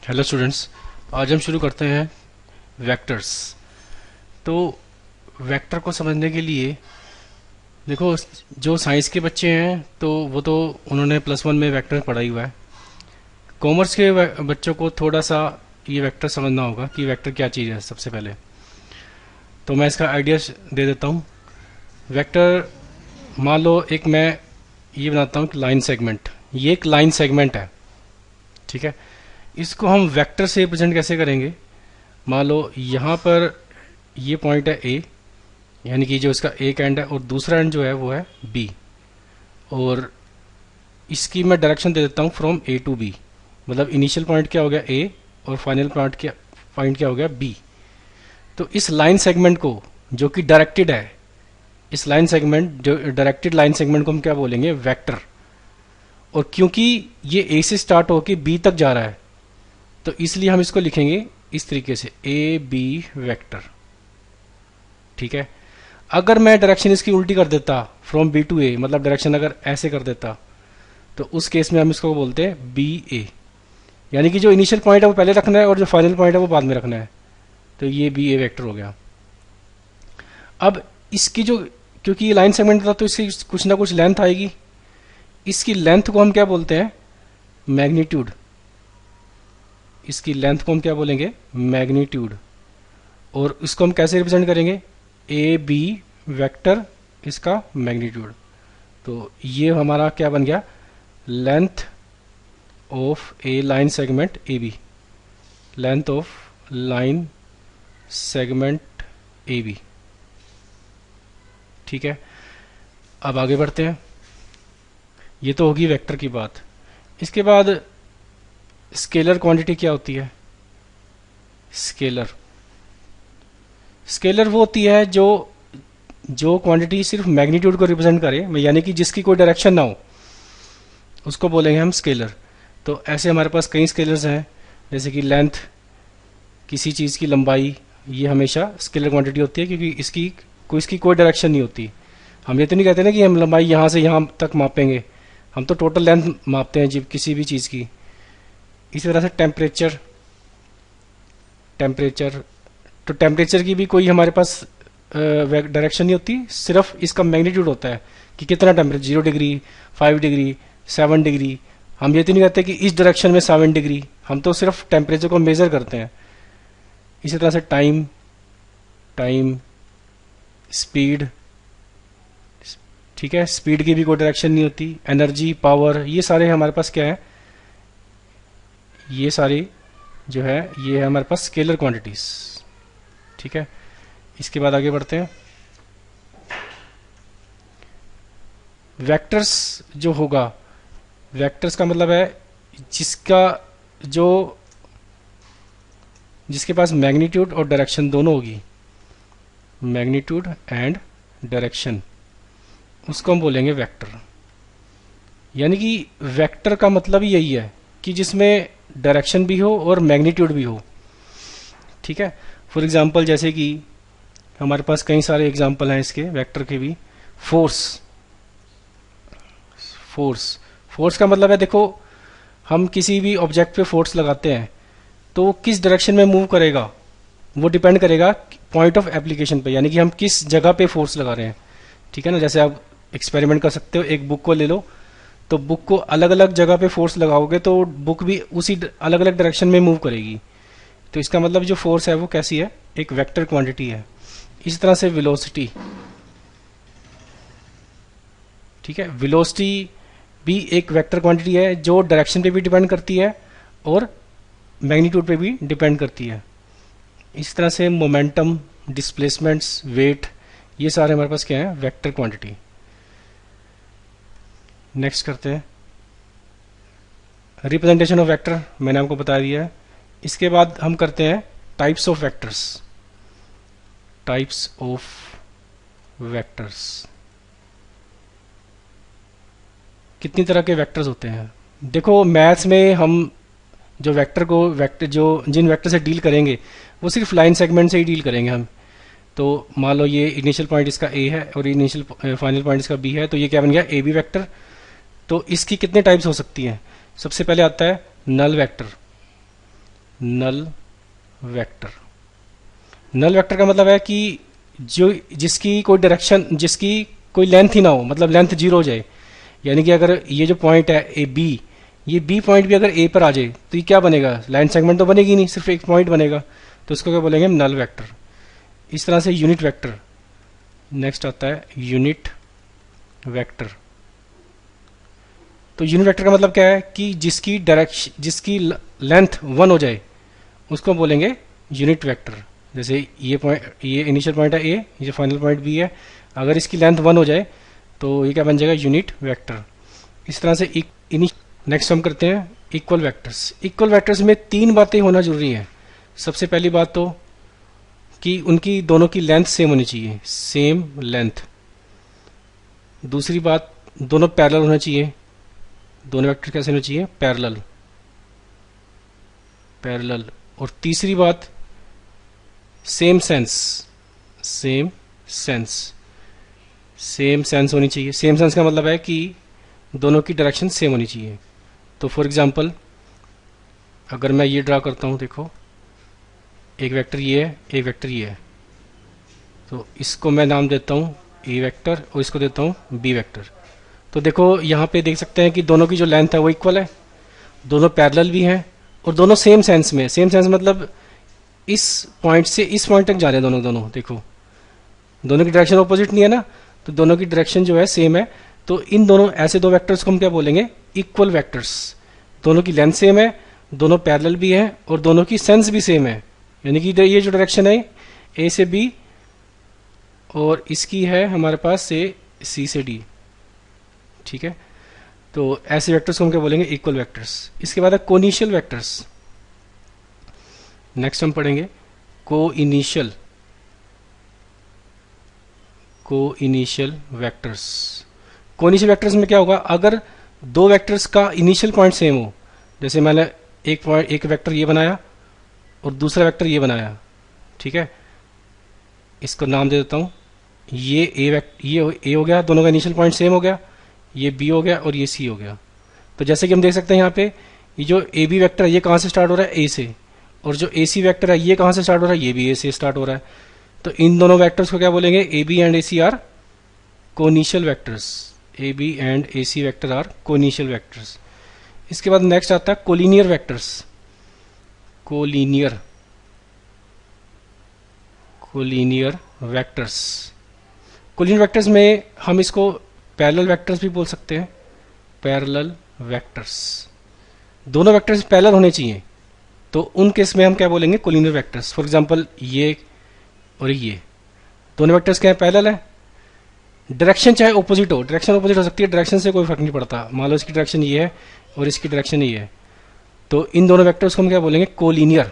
Hello students. आज हम शुरू करते हैं वेक्टर्स। तो वेक्टर को समझने के लिए देखो, जो साइंस के बच्चे हैं तो वो तो उन्होंने +1 में वेक्टर पढ़ा ही हुआ है। कॉमर्स के बच्चों को थोड़ा सा ये वेक्टर समझना होगा कि वेक्टर क्या चीज़ है। सबसे पहले तो मैं इसका आइडिया दे देता हूँ। वेक्टर, मान लो एक मैं ये बनाता हूँ कि लाइन सेगमेंट, ये एक लाइन सेगमेंट है, ठीक है। इसको हम वेक्टर से रिप्रेजेंट कैसे करेंगे? मान लो यहाँ पर ये पॉइंट है ए, यानी कि जो इसका एक एंड है, और दूसरा एंड जो है वो है बी, और इसकी मैं डायरेक्शन दे देता हूँ फ्रॉम ए टू बी। मतलब इनिशियल पॉइंट क्या हो गया ए, और फाइनल पॉइंट क्या हो गया बी। तो इस लाइन सेगमेंट को, जो कि डायरेक्टेड है, इस लाइन सेगमेंट, जो डायरेक्टेड लाइन सेगमेंट को हम क्या बोलेंगे? वेक्टर। और क्योंकि ये ए से स्टार्ट होकर बी तक जा रहा है, तो इसलिए हम इसको लिखेंगे इस तरीके से, ए बी वेक्टर, ठीक है। अगर मैं डायरेक्शन इसकी उल्टी कर देता, फ्रॉम बी टू ए, मतलब डायरेक्शन अगर ऐसे कर देता, तो उस केस में हम इसको बोलते हैं बी ए। यानी कि जो इनिशियल पॉइंट है वो पहले रखना है और जो फाइनल पॉइंट है वो बाद में रखना है। तो ये बी ए वेक्टर हो गया। अब इसकी जो, क्योंकि ये लाइन सेगमेंट था तो इसकी कुछ ना कुछ लेंथ आएगी। इसकी लेंथ को हम क्या बोलते हैं? मैग्नीट्यूड। इसकी लेंथ को हम क्या बोलेंगे? मैग्नीट्यूड। और इसको हम कैसे रिप्रेजेंट करेंगे? ए बी वेक्टर, इसका मैग्नीट्यूड। तो ये हमारा क्या बन गया? Length of a line segment A B, length of line segment A B, ठीक है। अब आगे बढ़ते हैं। ये तो होगी वेक्टर की बात। इसके बाद स्केलर क्वांटिटी क्या होती है? स्केलर, स्केलर वो होती है जो जो क्वांटिटी सिर्फ मैग्नीट्यूड को रिप्रेजेंट करे, यानी कि जिसकी कोई डायरेक्शन ना हो, उसको बोलेंगे हम स्केलर। तो ऐसे हमारे पास कई स्केलर्स हैं, जैसे कि लेंथ, किसी चीज़ की लंबाई, ये हमेशा स्केलर क्वांटिटी होती है, क्योंकि इसकी कोई डायरेक्शन नहीं होती। हम ये तो नहीं कहते ना कि हम लंबाई यहाँ से यहाँ तक मापेंगे, हम तो टोटल लेंथ मापते हैं जी किसी भी चीज़ की। इसी तरह से टेम्परेचर, टेम्परेचर तो टेम्परेचर की भी कोई हमारे पास डायरेक्शन नहीं होती, सिर्फ इसका मैग्नीट्यूड होता है कि कितना टेम्परेचर, 0 डिग्री, 5 डिग्री, 7 डिग्री। हम ये तो नहीं कहते कि इस डायरेक्शन में 7 डिग्री, हम तो सिर्फ टेम्परेचर को मेजर करते हैं। इसी तरह से टाइम, टाइम, स्पीड, ठीक है, स्पीड की भी कोई डायरेक्शन नहीं होती। एनर्जी, पावर, ये सारे हमारे पास क्या है? ये सारी जो है ये है हमारे पास स्केलर क्वांटिटीज, ठीक है। इसके बाद आगे बढ़ते हैं। वेक्टर्स जो होगा, वेक्टर्स का मतलब है जिसका जो जिसके पास मैग्नीट्यूड और डायरेक्शन दोनों होगी, मैग्नीट्यूड एंड डायरेक्शन, उसको हम बोलेंगे वेक्टर। यानी कि वेक्टर का मतलब ही यही है कि जिसमें डायरेक्शन भी हो और मैग्नीट्यूड भी हो, ठीक है। फॉर एग्जांपल, जैसे कि हमारे पास कई सारे एग्जांपल हैं इसके वेक्टर के भी। फोर्स, फोर्स, फोर्स का मतलब है, देखो हम किसी भी ऑब्जेक्ट पे फोर्स लगाते हैं तो किस डायरेक्शन में मूव करेगा वो डिपेंड करेगा पॉइंट ऑफ एप्लीकेशन पे, यानी कि हम किस जगह पे फोर्स लगा रहे हैं, ठीक है ना। जैसे आप एक्सपेरिमेंट कर सकते हो, एक बुक को ले लो, तो बुक को अलग अलग जगह पे फोर्स लगाओगे तो बुक भी उसी अलग अलग डायरेक्शन में मूव करेगी। तो इसका मतलब जो फोर्स है वो कैसी है? एक वेक्टर क्वांटिटी है। इसी तरह से वेलोसिटी, ठीक है, वेलोसिटी भी एक वेक्टर क्वांटिटी है जो डायरेक्शन पे भी डिपेंड करती है और मैग्नीट्यूड पे भी डिपेंड करती है। इस तरह से मोमेंटम, डिस्प्लेसमेंट्स, वेट, ये सारे हमारे पास क्या है? Vector quantity. नेक्स्ट करते हैं रिप्रेजेंटेशन ऑफ वेक्टर, मैंने आपको बता दिया है। इसके बाद हम करते हैं types of vectors, types of vectors. कितनी तरह के वेक्टर्स होते हैं? देखो, मैथ्स में हम जो वेक्टर जो जिन वेक्टर से डील करेंगे वो सिर्फ लाइन सेगमेंट से ही डील करेंगे हम। तो मान लो ये इनिशियल पॉइंट इसका ए है और इनिशियल फाइनल पॉइंट इसका बी है, तो ये क्या बन गया? A B vector. तो इसकी कितने टाइप्स हो सकती हैं? सबसे पहले आता है null vector. Null vector. Null vector का मतलब है कि जो जिसकी कोई डायरेक्शन, जिसकी कोई लेंथ ही ना हो, मतलब लेंथ जीरो हो जाए। यानी कि अगर ये जो पॉइंट है ए बी, ये बी पॉइंट भी अगर ए पर आ जाए तो ये क्या बनेगा, लाइन सेगमेंट तो बनेगी नहीं, सिर्फ एक पॉइंट बनेगा। तो इसको क्या बोलेंगे, नल वेक्टर। इस तरह से यूनिट वेक्टर। नेक्स्ट आता है यूनिट वेक्टर। तो यूनिट वेक्टर का मतलब क्या है कि जिसकी डायरेक्शन, जिसकी लेंथ वन हो जाए उसको बोलेंगे यूनिट वेक्टर। जैसे ये पॉइंट, ये इनिशियल पॉइंट है ए, ये फाइनल पॉइंट बी है, अगर इसकी लेंथ वन हो जाए तो ये क्या बन जाएगा, यूनिट वेक्टर। इस तरह से नेक्स्ट हम करते हैं इक्वल वेक्टर्स। इक्वल वेक्टर्स में तीन बातें होना जरूरी है। सबसे पहली बात तो कि उनकी दोनों की लेंथ सेम होनी चाहिए, सेम लेंथ। दूसरी बात, दोनों पैरेलल होना चाहिए। दोनों वेक्टर कैसे होने चाहिए, पैरेलल, पैरेलल। और तीसरी बात, same sense, same sense, same sense होनी चाहिए। सेम सेंस का मतलब है कि दोनों की डायरेक्शन सेम होनी चाहिए। तो फॉर एग्जांपल अगर मैं ये ड्रा करता हूं, देखो एक वेक्टर ये है, एक वेक्टर ये है, तो इसको मैं नाम देता हूं ए वेक्टर और इसको देता हूं बी वेक्टर। तो देखो यहाँ पे देख सकते हैं कि दोनों की जो लेंथ है वो इक्वल है, दोनों पैरेलल भी हैं और दोनों सेम सेंस में। सेम सेंस मतलब इस पॉइंट से इस पॉइंट तक जा रहे हैं दोनों दोनों। देखो दोनों की डायरेक्शन ऑपोजिट नहीं है ना, तो दोनों की डायरेक्शन जो है सेम है। तो इन दोनों ऐसे दो वेक्टर्स को हम क्या बोलेंगे, इक्वल वेक्टर्स। दोनों की लेंथ सेम है, दोनों पैरेलल भी है और दोनों की सेंस भी सेम है। यानी कि ये जो डायरेक्शन है ए से बी और इसकी है हमारे पास से सी से डी, ठीक है। तो ऐसे वेक्टर्स को हम क्या बोलेंगे, इक्वल वेक्टर्स। इसके बाद है कोनिशियल वेक्टर्स। नेक्स्ट हम पढ़ेंगे को इनिशियल, को इनिशियल वेक्टर्स। को इनिशियल वेक्टर्स में क्या होगा, अगर दो वेक्टर्स का इनिशियल पॉइंट सेम हो, जैसे मैंने एक वेक्टर ये बनाया और दूसरा वेक्टर ये बनाया, ठीक है, इसको नाम दे देता हूं, ये ये ए हो गया, दोनों का इनिशियल पॉइंट सेम हो गया, ये बी हो गया और ये सी हो गया। तो जैसे कि हम देख सकते हैं यहाँ पे ये जो ए बी वैक्टर है ये कहाँ से स्टार्ट हो रहा है, ए से, और जो ए सी वैक्टर है ये कहाँ से स्टार्ट हो रहा है, ये भी ए से स्टार्ट हो रहा है। तो इन दोनों वेक्टर्स को क्या बोलेंगे, A B and A C are coinitial vectors. A B and A C vector are coinitial vectors. इसके बाद नेक्स्ट आता है collinear vectors. Collinear, collinear vectors. Collinear vectors में हम इसको पैरेलल वेक्टर्स भी बोल सकते हैं, पैरेलल वेक्टर्स। दोनों वेक्टर्स पैरेलल होने चाहिए, तो उन केस में हम क्या बोलेंगे, कोलिनियर वेक्टर्स। फॉर एग्जांपल ये और ये दोनों वेक्टर्स क्या है, पैरेलल है। डायरेक्शन चाहे ऑपोजिट हो, डायरेक्शन ऑपोजिट हो सकती है, डायरेक्शन से कोई फर्क नहीं पड़ता। मान लो इसकी डायरेक्शन ये है और इसकी डायरेक्शन ये है, तो इन दोनों वेक्टर्स को हम क्या बोलेंगे, कोलिनियर।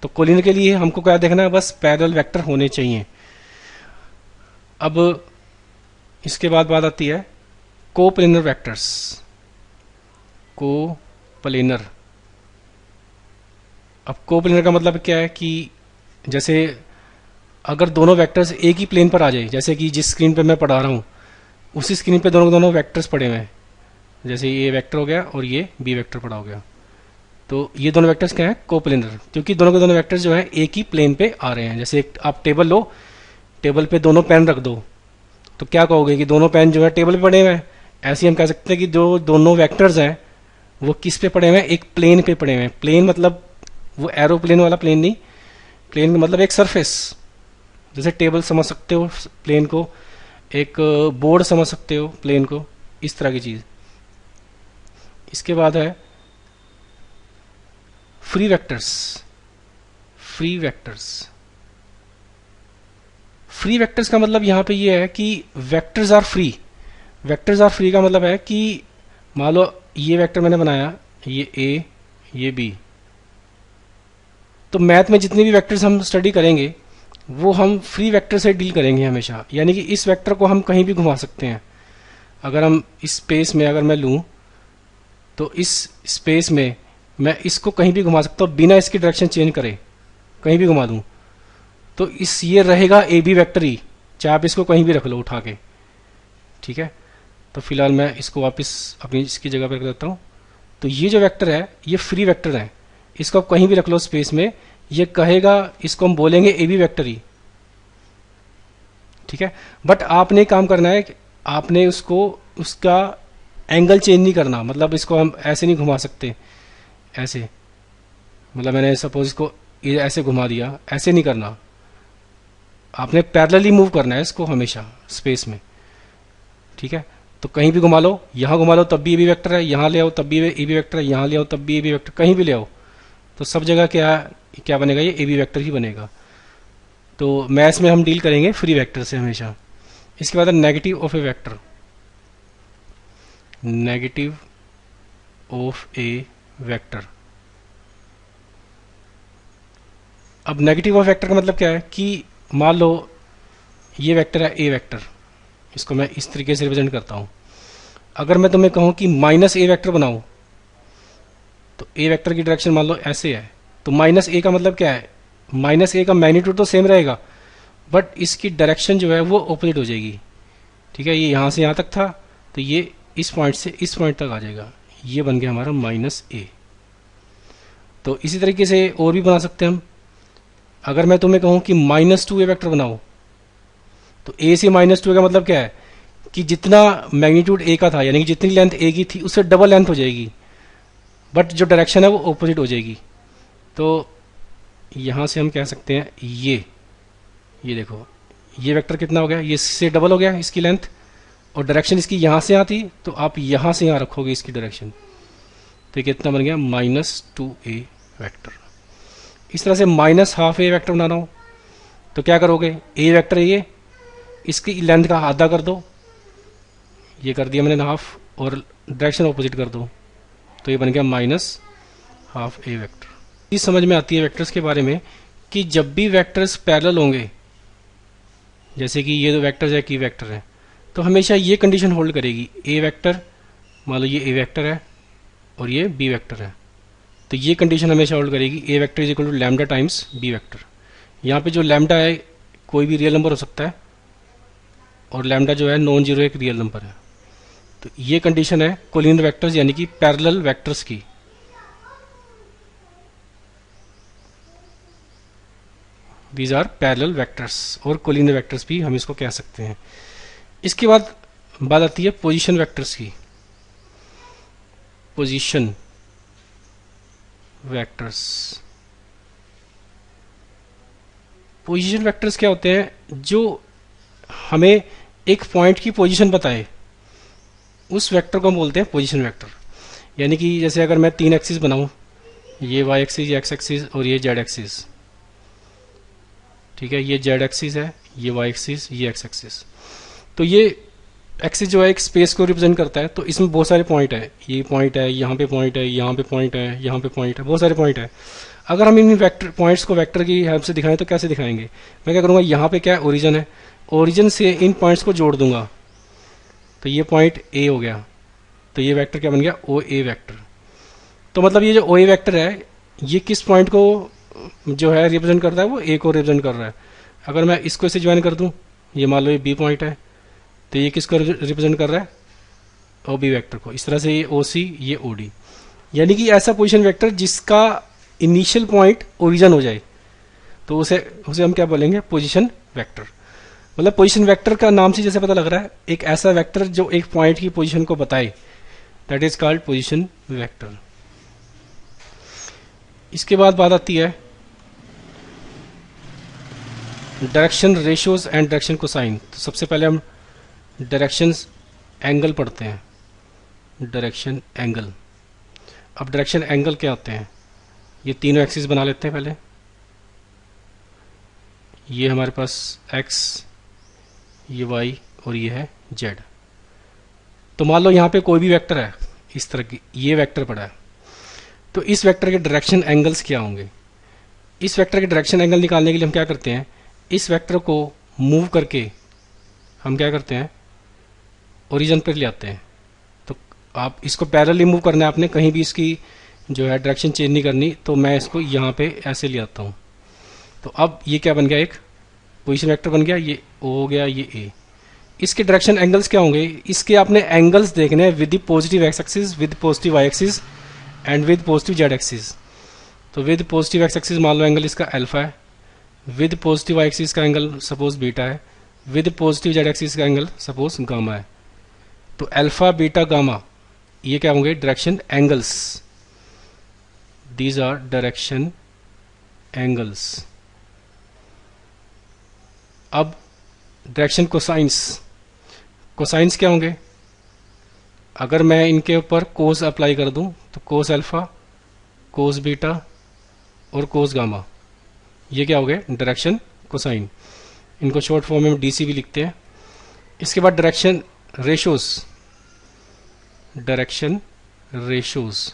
तो कोलिनियर के लिए हमको क्या देखना है, बस पैरेलल वेक्टर होने चाहिए। अब इसके बाद बात आती है कोप्लेनर वेक्टर्स। कोप्लेनर, अब कोप्लेनर का मतलब क्या है कि जैसे अगर दोनों वेक्टर्स एक ही प्लेन पर आ जाए, जैसे कि जिस स्क्रीन पे मैं पढ़ा रहा हूँ उसी स्क्रीन पे दोनों दोनों वेक्टर्स पड़े हुए हैं, जैसे ये वेक्टर हो गया और ये बी वेक्टर पड़ा हो गया, तो ये दोनों वेक्टर्स क्या है, कोप्लेनर, क्योंकि दोनों के दोनों वेक्टर्स जो है एक ही प्लेन पे आ रहे हैं। जैसे आप टेबल लो, टेबल पे दोनों पेन रख दो, तो क्या कहोगे कि दोनों पेन जो है टेबल पे पड़े हुए हैं। ऐसे ही हम कह सकते हैं कि जो दोनों वेक्टर्स हैं वो किस पे पड़े हुए हैं, एक प्लेन पे पड़े हुए हैं। प्लेन मतलब वो एरोप्लेन वाला प्लेन नहीं, प्लेन का मतलब एक सरफेस। जैसे टेबल समझ सकते हो प्लेन को, एक बोर्ड समझ सकते हो प्लेन को, इस तरह की चीज। इसके बाद है free vectors. Free vectors, free vectors का मतलब यहां पे ये है कि vectors are free. Vectors are free का मतलब है कि मान लो ये वेक्टर मैंने बनाया, ये ए ये बी, तो मैथ में जितने भी वेक्टर्स हम स्टडी करेंगे वो हम फ्री वेक्टर से डील करेंगे हमेशा। यानी कि इस वेक्टर को हम कहीं भी घुमा सकते हैं। अगर हम इस स्पेस में अगर मैं लूं तो इस स्पेस में मैं इसको कहीं भी घुमा सकता हूं बिना इसकी डायरेक्शन चेंज करे, कहीं भी घुमा दूं तो इस ये रहेगा ए बी वेक्टर ही, चाहे आप इसको कहीं भी रख लो उठा के, ठीक है। तो फिलहाल मैं इसको वापस अपनी इसकी जगह पर रख देता हूं। तो ये जो वेक्टर है ये फ्री वेक्टर है, इसको आप कहीं भी रख लो स्पेस में, ये कहेगा, इसको हम बोलेंगे ए बी वेक्टर ही, ठीक है। बट आपने एक काम करना है कि आपने उसको, उसका एंगल चेंज नहीं करना, मतलब इसको हम ऐसे नहीं घुमा सकते, ऐसे, मतलब मैंने सपोज इसको ये ऐसे घुमा दिया, ऐसे नहीं करना, आपने पैरेलली मूव करना है इसको हमेशा स्पेस में, ठीक है। तो कहीं भी घुमा लो, यहाँ घुमा लो तब भी ए बी वेक्टर है, यहाँ ले आओ तब भी ए बी वेक्टर है, यहाँ ले आओ तब भी ए बी वेक्टर, कहीं भी ले आओ तो सब जगह क्या बनेगा, ये ए बी वेक्टर ही बनेगा। तो मैथ्स में हम डील करेंगे फ्री वेक्टर से हमेशा। इसके बाद negative of A vector, negative of A vector. अब नेगेटिव ऑफ वेक्टर का मतलब क्या है कि मान लो ये वेक्टर है ए वेक्टर, इसको मैं इस तरीके से रिप्रेजेंट करता हूं। अगर मैं तुम्हें कहूं कि माइनस ए वेक्टर बनाओ, तो ए वेक्टर की डायरेक्शन मान लो ऐसे है, तो माइनस ए का मतलब क्या है, माइनस ए का मैग्नीट्यूड तो सेम रहेगा बट इसकी डायरेक्शन जो है वो ऑपोजिट हो जाएगी, ठीक है। ये यहां से यहां तक था, तो ये इस पॉइंट से इस पॉइंट तक आ जाएगा, ये बन गया हमारा माइनस ए। तो इसी तरीके से और भी बना सकते हैं हम। अगर मैं तुम्हें कहूं कि माइनस टू ए वेक्टर बनाओ, तो ए से माइनस टू का मतलब क्या है कि जितना मैग्नीट्यूड ए का था, यानी कि जितनी लेंथ ए की थी उससे डबल लेंथ हो जाएगी, बट जो डायरेक्शन है वो ऑपोजिट हो जाएगी। तो यहां से हम कह सकते हैं ये देखो, ये वेक्टर कितना हो गया, ये से डबल हो गया इसकी लेंथ, और डायरेक्शन इसकी यहां से आती, तो आप यहां से यहां रखोगे इसकी डायरेक्शन, तो ये कितना बन गया माइनस टू ए वेक्टर। इस तरह से माइनस हाफ ए वेक्टर बनाना हो तो क्या करोगे, ए वेक्टर ये, इसकी लेंथ का आधा कर दो, ये कर दिया मैंने हाफ, और डायरेक्शन ऑपोजिट कर दो, तो ये बन गया माइनस हाफ ए वेक्टर। ये समझ में आती है वेक्टर्स के बारे में कि जब भी वेक्टर्स पैरेलल होंगे, जैसे कि ये दो वेक्टर्स है की वेक्टर है, तो हमेशा ये कंडीशन होल्ड करेगी, ए वेक्टर, मान लो ये ए वेक्टर है और ये बी वेक्टर है, तो ये कंडीशन हमेशा होल्ड करेगी, A vector is equal to lambda times B vector. यहाँ पे जो लैम्डा है कोई भी रियल नंबर हो सकता है, और लैम्डा जो है नॉन जीरो एक रियल नंबर है। तो ये कंडीशन है कोलिनियर वेक्टर्स यानी कि पैरेलल वेक्टर्स की। दीज आर पैरेलल वेक्टर्स, और कोलिनियर वेक्टर्स भी हम इसको कह सकते हैं। इसके बाद बात आती है पोजीशन वेक्टर्स की। पोजीशन वेक्टर्स, पोजीशन वेक्टर्स क्या होते हैं, जो हमें एक पॉइंट की पोजीशन बताए, उस वेक्टर को हम बोलते हैं पोजीशन वेक्टर। यानी कि जैसे अगर मैं तीन एक्सिस बनाऊं, ये वाई एक्सिस, ये एक्स एक्सिस और ये जेड एक्सिस, ठीक है, ये जेड एक्सिस है, ये वाई एक्सिस, ये एक्स एक्सिस। तो ये एक्सिस जो है एक स्पेस को रिप्रेजेंट करता है, तो इसमें बहुत सारे पॉइंट है, ये पॉइंट है, यहाँ पे पॉइंट है, यहाँ पे पॉइंट है, यहाँ पे पॉइंट है, बहुत सारे पॉइंट है। अगर हम इन वेक्टर पॉइंट्स को वेक्टर की हेल्प से दिखाएं तो कैसे दिखाएंगे, मैं क्या करूँगा, यहाँ पे क्या है ओरिजिन है, ओरिजिन से इन पॉइंट्स को जोड़ दूंगा, तो ये पॉइंट ए हो गया, तो ये वेक्टर क्या बन गया ओ ए वेक्टर। तो मतलब ये जो ओ ए वेक्टर है ये किस पॉइंट को जो है रिप्रेजेंट करता है, वो ए को रिप्रेजेंट कर रहा है। अगर मैं इसको इसे ज्वाइन कर दूं, ये मान लो ये बी पॉइंट है, तो ये किसको रिप्रेजेंट कर रहा है, ओ बी वेक्टर को। इस तरह से ये ओ सी, ये ओ डी, यानी कि ऐसा पोजीशन वेक्टर जिसका इनिशियल पॉइंट ओरिजिन हो जाए, तो उसे हम क्या बोलेंगे, पोजीशन वेक्टर। मतलब पोजीशन वेक्टर का नाम से जैसे पता लग रहा है, एक ऐसा वेक्टर जो एक पॉइंट की पोजीशन को बताए, that is called position vector. इसके बाद बात आती है direction ratios and direction cosine. तो सबसे पहले हम डायरेक्शन एंगल पढ़ते हैं, डायरेक्शन एंगल। अब डायरेक्शन एंगल क्या होते हैं, ये तीनों एक्सिस बना लेते हैं पहले। ये हमारे पास x, ये y और ये है z। तो मान लो यहाँ पे कोई भी वेक्टर है, इस तरह की ये वेक्टर पड़ा है, तो इस वेक्टर के डायरेक्शन एंगल्स क्या होंगे। इस वेक्टर के डायरेक्शन एंगल निकालने के लिए हम क्या करते हैं, इस वेक्टर को मूव करके हम क्या करते हैं, ओरिजिन पर ले आते हैं। तो आप इसको पैरेलली मूव करना है आपने, कहीं भी इसकी जो है डायरेक्शन चेंज नहीं करनी। तो मैं इसको यहाँ पे ऐसे ले आता हूँ, तो अब ये क्या बन गया, एक पोजीशन वेक्टर बन गया, ये ओ हो गया, ये ए। इसके डायरेक्शन एंगल्स क्या होंगे, इसके आपने एंगल्स देखने हैं with the positive x axis, with positive y axis and with positive z axis. तो विद पॉजिटिव एक्स एक्सिस मान लो एंगल इसका अल्फा है, विद पॉजिटिव वाई एक्सिस का एंगल सपोज बीटा है, विद पॉजिटिव जेड एक्सिस का angle suppose gamma है। तो अल्फा बीटा गामा ये क्या होंगे, direction angles, these are direction angles. अब डायरेक्शन कोसाइंस, कोसाइंस क्या होंगे, अगर मैं इनके ऊपर कोस अप्लाई कर दूं तो कोस अल्फा, कोस बीटा और कोस गामा, ये क्या हो गए डायरेक्शन कोसाइन। इनको शॉर्ट फॉर्म में डीसी भी लिखते हैं। इसके बाद direction ratios, direction ratios,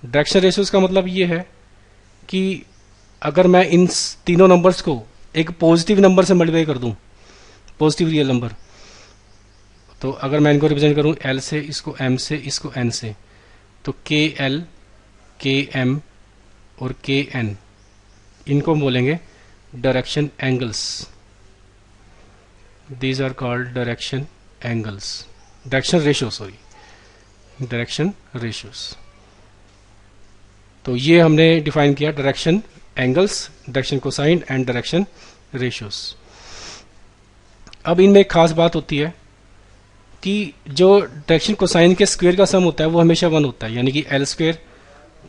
direction ratios का मतलब ये है कि अगर मैं इन तीनों नंबर्स को एक पॉजिटिव नंबर से मल्टीप्लाई कर दूं, पॉजिटिव रियल नंबर, तो अगर मैं इनको रिप्रेजेंट करूं एल से, इसको एम से, इसको एन से, तो के एल, के एम और के एन, इनको हम बोलेंगे direction angles. These are called direction angles, direction ratio, sorry direction ratios. तो ये हमने डिफाइन किया direction angles, direction cosine and direction ratios. अब इनमें एक खास बात होती है कि जो डायरेक्शन कोसाइन के स्क्वायर का सम होता है वो हमेशा 1 होता है, यानी कि l square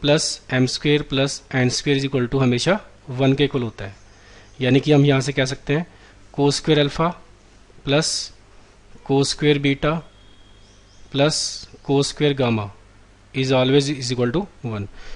plus m square plus n square is equal to हमेशा 1 के इक्वल होता है। यानी कि हम यहाँ से कह सकते हैं cos square alpha plus cos square beta plus cos square gamma is always is equal to 1।